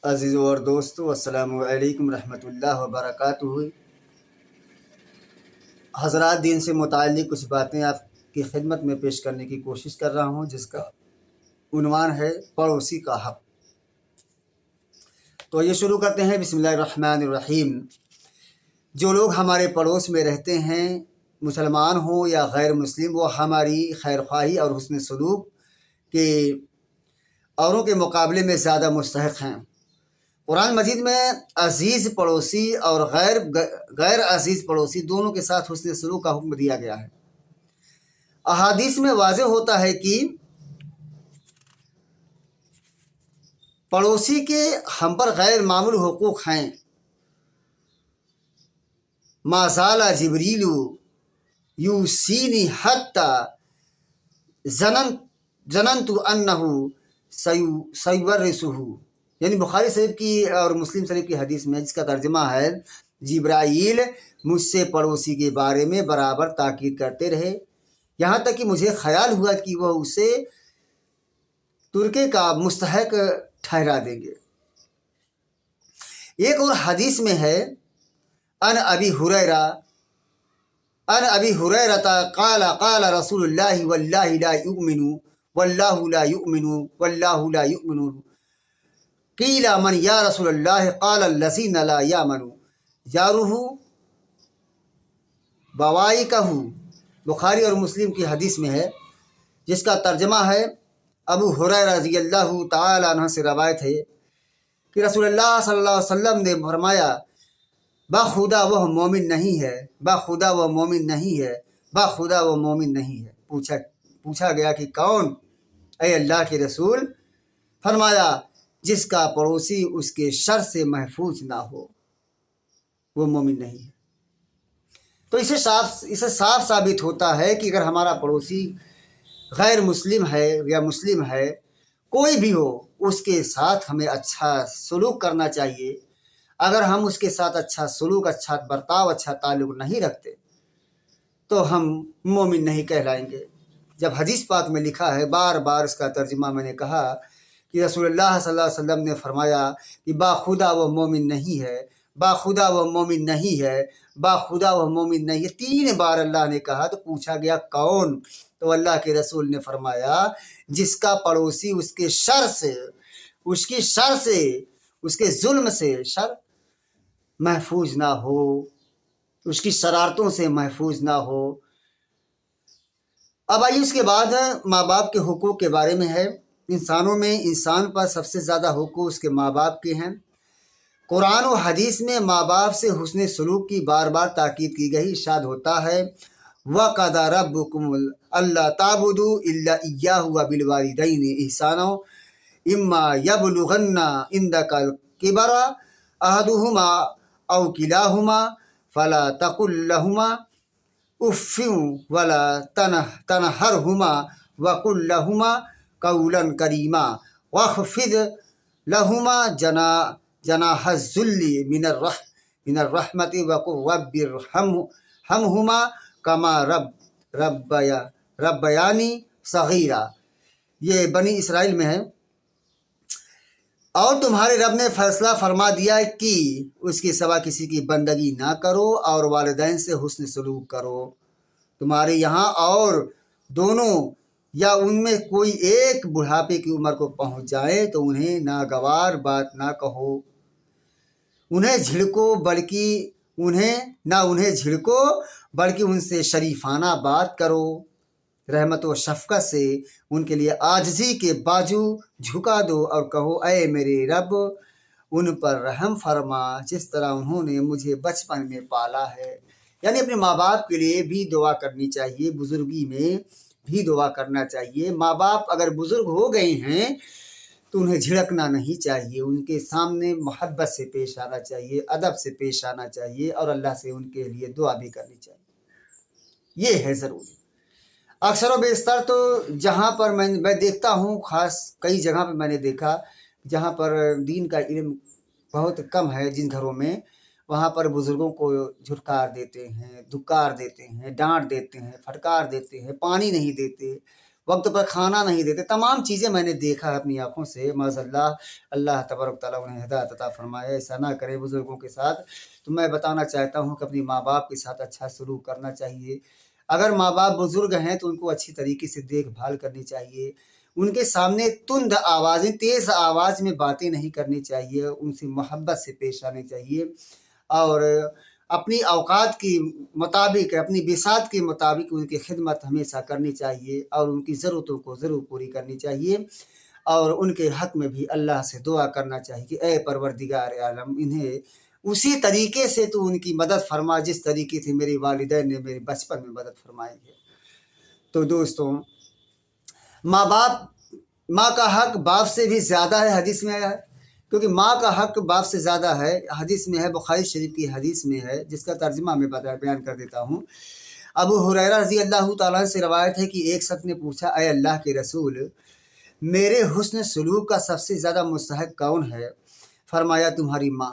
عزیزوں اور دوستو، السلام علیکم ورحمۃ وبرکاتہ۔ حضرات، دین سے متعلق کچھ باتیں آپ کی خدمت میں پیش کرنے کی کوشش کر رہا ہوں، جس کا عنوان ہے پڑوسی کا حق۔ تو یہ شروع کرتے ہیں۔ بسم اللہ الرحمن الرحیم۔ جو لوگ ہمارے پڑوس میں رہتے ہیں، مسلمان ہوں یا غیر مسلم، وہ ہماری خیر خواہی اور حسن سلوک کے اوروں کے مقابلے میں زیادہ مستحق ہیں۔ قرآن مجید میں عزیز پڑوسی اور غیر عزیز پڑوسی دونوں کے ساتھ حسن سلوک کا حکم دیا گیا ہے۔ احادیث میں واضح ہوتا ہے کہ پڑوسی کے ہم پر غیر معمول حقوق ہیں۔ ما زال جبریل یوصینی حتی ظننت انہ سیورثہ، یعنی بخاری شریف کی اور مسلم شریف کی حدیث میں، جس کا ترجمہ ہے جبرائیل مجھ سے پڑوسی کے بارے میں برابر تاکید کرتے رہے، یہاں تک کہ مجھے خیال ہوا کہ وہ اسے ترکے کا مستحق ٹھہرا دیں گے۔ ایک اور حدیث میں ہے، ان ابی ہریرہ قال رسول اللہ واللہ لا یؤمن واللہ لا یؤمن قیل من یا رسول اللہ قال الذین لا یامن جارہ بوائقہ۔ بخاری اور مسلم کی حدیث میں ہے، جس کا ترجمہ ہے، ابو ہریرہ رضی اللہ تعالی عنہ سے روایت ہے کہ رسول اللہ صلی اللہ علیہ وسلم نے فرمایا، بخدا وہ مومن نہیں ہے، بخدا وہ مومن نہیں ہے، بخدا وہ مومن نہیں ہے۔ پوچھا گیا کہ کون اے اللہ کے رسول؟ فرمایا، جس کا پڑوسی اس کے شر سے محفوظ نہ ہو، وہ مومن نہیں ہے۔ تو اسے صاف ثابت ہوتا ہے کہ اگر ہمارا پڑوسی غیر مسلم ہے یا مسلم ہے، کوئی بھی ہو، اس کے ساتھ ہمیں اچھا سلوک کرنا چاہیے۔ اگر ہم اس کے ساتھ اچھا سلوک، اچھا برتاؤ، اچھا تعلق نہیں رکھتے تو ہم مومن نہیں کہلائیں گے۔ جب حدیث پاک میں لکھا ہے، بار بار اس کا ترجمہ میں نے کہا کہ رسول اللہ صلی اللہ علیہ وسلم نے فرمایا کہ باخدا وہ مومن نہیں ہے، باخدا وہ مومن نہیں ہے، باخدا وہ مومن نہیں ہے، 3 بار اللہ نے کہا۔ تو پوچھا گیا کون؟ تو اللہ کے رسول نے فرمایا، جس کا پڑوسی اس کے شر سے، اس کی شر سے، اس کے ظلم سے محفوظ نہ ہو، اس کی شرارتوں سے محفوظ نہ ہو۔ اب آئیے اس کے بعد ماں باپ کے حقوق کے بارے میں ہے۔ انسانوں میں انسان پر سب سے زیادہ حقوق اس کے ماں باپ کے ہیں۔ قرآن و حدیث میں ماں باپ سے حسن سلوک کی بار بار تاکید کی گئی۔ ارشاد ہوتا ہے، وَقَضَىٰ رَبُّكُمْ أَلَّا تَعْبُدُوا إِلَّا إِيَّاهُ وَبِالْوَالِدَيْنِ إِحْسَانًا إِمَّا يَبْلُغَنَّ عِندَكَ الْكِبَرَ أَحَدُهُمَا أَوْ كِلَاهُمَا فَلَا تَقُل لَّهُمَا اُفٍّ وَلَا تَنْهَرْهُمَا وَقُل لَّهُمَا قَوْلًا كَرِيمًا وَاخْفِضْ لَهُمَا جَنَاحَ الذُّلِّ مِنَ الرَّحْمَةِ وَقُل رَّبِّ ارْحَمْهُمَا كَمَا رَبَّيَانِي صَغِيرًا۔ یہ بنی اسرائیل میں ہے۔ اور تمہارے رب نے فیصلہ فرما دیا کہ اس کے سوا کسی کی بندگی نہ کرو اور والدین سے حسن سلوک کرو۔ تمہارے یہاں اور دونوں یا ان میں کوئی ایک بڑھاپے کی عمر کو پہنچ جائے تو انہیں ناگوار بات نہ کہو، انہیں جھڑکو بلکہ ان سے شریفانہ بات کرو۔ رحمت و شفقت سے ان کے لیے عاجزی کے بازو جھکا دو اور کہو، اے میرے رب، ان پر رحم فرما جس طرح انہوں نے مجھے بچپن میں پالا ہے۔ یعنی اپنے ماں باپ کے لیے بھی دعا کرنی چاہیے، بزرگی میں بھی دعا کرنا چاہیے۔ ماں باپ اگر بزرگ ہو گئے ہیں تو انہیں جھڑکنا نہیں چاہیے، ان کے سامنے محبت سے پیش آنا چاہیے، ادب سے پیش آنا چاہیے اور اللہ سے ان کے لیے دعا بھی کرنی چاہیے۔ یہ ہے ضروری۔ اکثر و بیشتر تو جہاں پر میں دیکھتا ہوں، خاص کئی جگہ پہ میں نے دیکھا جہاں پر دین کا علم بہت کم ہے، جن گھروں میں، وہاں پر بزرگوں کو جھٹکار دیتے ہیں، دھکار دیتے ہیں، ڈانٹ دیتے ہیں، پھٹکار دیتے ہیں، پانی نہیں دیتے، وقت پر کھانا نہیں دیتے، تمام چیزیں میں نے دیکھا ہے اپنی آنکھوں سے، معاذاللہ، اللہ تبارک تعالیٰ انہیں ہدایت عطا فرمائے، ایسا نہ کرے بزرگوں کے ساتھ۔ تو میں بتانا چاہتا ہوں کہ اپنی ماں باپ کے ساتھ اچھا سلوک کرنا چاہیے۔ اگر ماں باپ بزرگ ہیں تو ان کو اچھی طریقے سے دیکھ بھال کرنی چاہیے، ان کے سامنے تند آوازیں، تیز آواز میں باتیں نہیں کرنی چاہیے، ان سے محبت سے پیش آنے چاہیے، اور اپنی اوقات کے مطابق، اپنی بساط کے مطابق ان کی خدمت ہمیشہ کرنی چاہیے، اور ان کی ضرورتوں کو ضرور پوری کرنی چاہیے، اور ان کے حق میں بھی اللہ سے دعا کرنا چاہیے کہ اے پروردگار عالم، انہیں اسی طریقے سے تو ان کی مدد فرما جس طریقے سے میرے والدین نے میرے بچپن میں مدد فرمائی ہے۔ تو دوستوں، ماں کا حق باپ سے بھی زیادہ ہے، حدیث میں آیا ہے، کیونکہ ماں کا حق باپ سے زیادہ ہے، حدیث میں ہے، بخاری شریف کی حدیث میں ہے، جس کا ترجمہ میں بیان کر دیتا ہوں۔ ابو ہریرہ رضی اللہ تعالیٰ عنہ سے روایت ہے کہ ایک شخص نے پوچھا، اے اللہ کے رسول، میرے حسن سلوک کا سب سے زیادہ مستحق کون ہے؟ فرمایا تمہاری ماں۔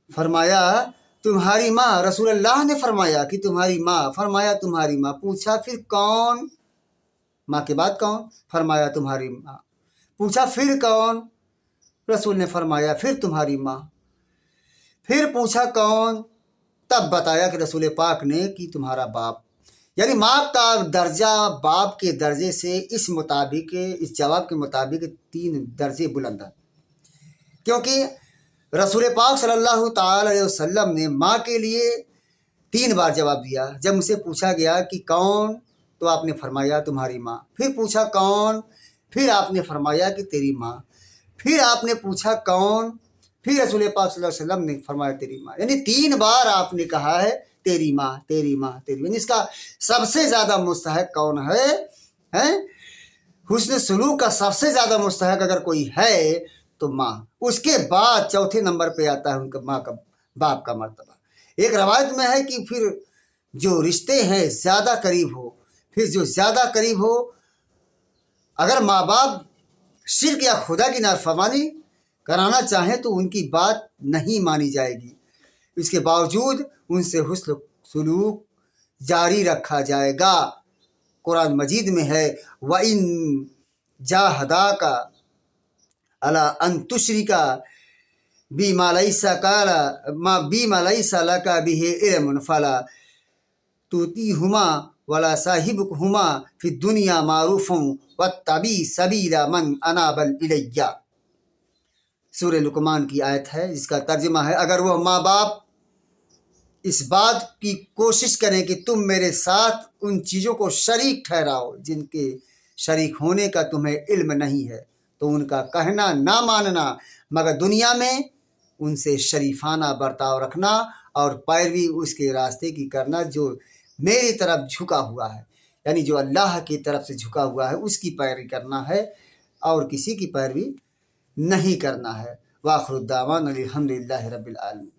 فرمایا تمہاری ماں، رسول اللہ نے فرمایا کہ تمہاری ماں، فرمایا تمہاری ماں۔ پوچھا پھر کون؟ ماں کے بعد کون؟ فرمایا تمہاری ماں۔ پوچھا پھر کون؟ رسول نے فرمایا پھر تمہاری ماں۔ پھر پوچھا کون؟ تب بتایا کہ رسول پاک نے کہ تمہارا باپ۔ یعنی ماں کا درجہ باپ کے درجے سے اس جواب کے مطابق 3 درجے بلند ہے، کیونکہ رسول پاک صلی اللہ تعالی علیہ وسلم نے ماں کے لیے 3 بار جواب دیا۔ جب مجھ سے پوچھا گیا کہ کون، تو آپ نے فرمایا تمہاری ماں۔ پھر پوچھا کون؟ پھر آپ نے فرمایا کہ تیری ماں۔ پھر آپ نے پوچھا کون؟ پھر رسول پاک صلی اللہ علیہ وسلم نے فرمایا تیری ماں۔ یعنی 3 بار آپ نے کہا ہے تیری ماں، تیری ماں، تیری ماں۔ اس کا سب سے زیادہ مستحق کون ہے؟ حسن سلوک کا سب سے زیادہ مستحق اگر کوئی ہے تو ماں۔ اس کے بعد چوتھے نمبر پہ آتا ہے ان کا ماں کا، باپ کا مرتبہ۔ ایک روایت میں ہے کہ پھر جو رشتے ہیں زیادہ قریب ہو، پھر جو زیادہ قریب ہو، اگر ماں باپ شرک یا خدا کی نافرمانی کرانا چاہیں تو ان کی بات نہیں مانی جائے گی، اس کے باوجود ان سے حسن سلوک جاری رکھا جائے گا۔ قرآن مجید میں ہے وَإِن جَاهَدَاكَ عَلَىٰ أَن تُشْرِكَ بِمَا لَيْسَ لَكَ بِهِ عِلْمٌ فَلَا تُطِعْهُمَا وَلَا صَاحِبْهُمَا فِي الدُّنْيَا مَعْرُوفًا وَاتَّبِعْ سَبِيلَ مَنْ أَنَابَ إِلَيَّ۔ سورہ لقمان کی آیت ہے، جس کا ترجمہ ہے اگر وہ ماں باپ اس بات کی کوشش کریں کہ تم میرے ساتھ ان چیزوں کو شریک ٹھہراؤ جن کے شریک ہونے کا تمہیں علم نہیں ہے، تو ان کا کہنا نہ ماننا، مگر دنیا میں ان سے شریفانہ برتاؤ رکھنا اور پیروی اس کے راستے کی کرنا جو میری طرف جھکا ہوا ہے، یعنی جو اللہ کی طرف سے جھکا ہوا ہے اس کی پیروی کرنا ہے، اور کسی کی پیروی نہیں کرنا ہے۔ وآخر الدعوانا الحمدللہ رب العالمین۔